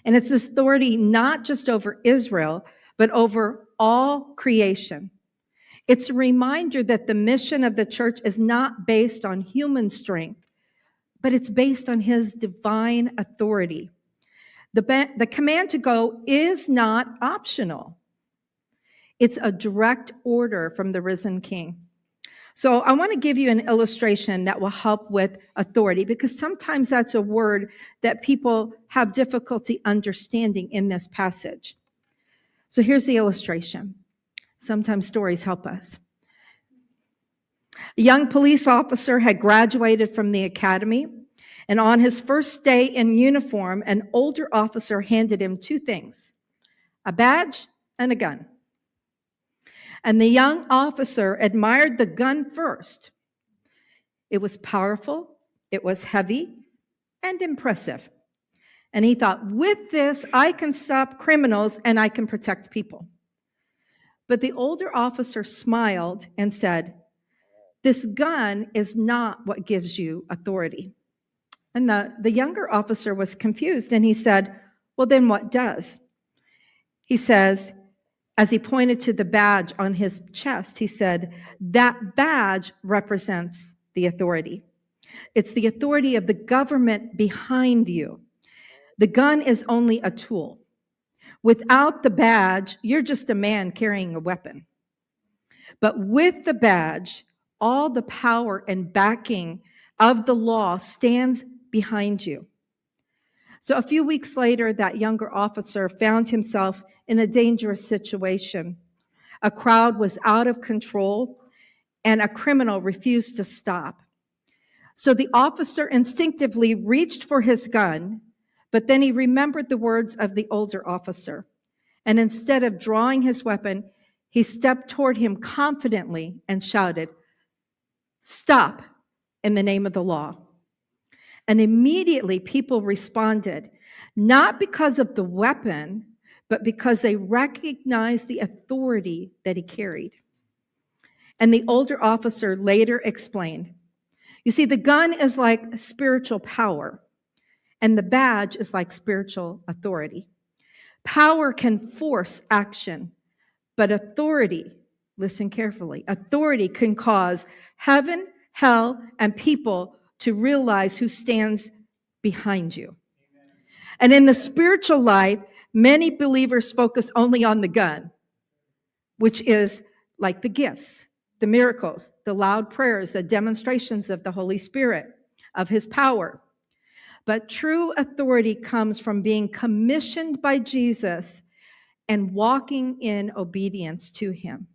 And it's this authority not just over Israel, but over all creation. It's a reminder that the mission of the church is not based on human strength, but it's based on his divine authority. The command to go is not optional. It's a direct order from the risen King. So I want to give you an illustration that will help with authority, because sometimes that's a word that people have difficulty understanding in this passage. So here's the illustration. Sometimes stories help us. A young police officer had graduated from the academy, and on his first day in uniform, an older officer handed him two things: a badge and a gun. And the young officer admired the gun first. It was powerful, it was heavy, and impressive. And he thought, with this, I can stop criminals and I can protect people. But the older officer smiled and said, "This gun is not what gives you authority." And the younger officer was confused, and he said, "Well, then what does?" He says, as he pointed to the badge on his chest, he said, "That badge represents the authority. It's the authority of the government behind you. The gun is only a tool. Without the badge, you're just a man carrying a weapon. But with the badge, all the power and backing of the law stands behind you." So a few weeks later, that younger officer found himself in a dangerous situation. A crowd was out of control, and a criminal refused to stop. So the officer instinctively reached for his gun, but then he remembered the words of the older officer. And instead of drawing his weapon, he stepped toward him confidently and shouted, "Stop in the name of the law." And immediately people responded, not because of the weapon, but because they recognized the authority that he carried. And the older officer later explained, you see, the gun is like spiritual power, and the badge is like spiritual authority. Power can force action, but authority, listen carefully, authority can cause heaven, hell, and people to realize who stands behind you. And in the spiritual life, many believers focus only on the gun, which is like the gifts, the miracles, the loud prayers, the demonstrations of the Holy Spirit, of his power. But true authority comes from being commissioned by Jesus and walking in obedience to him.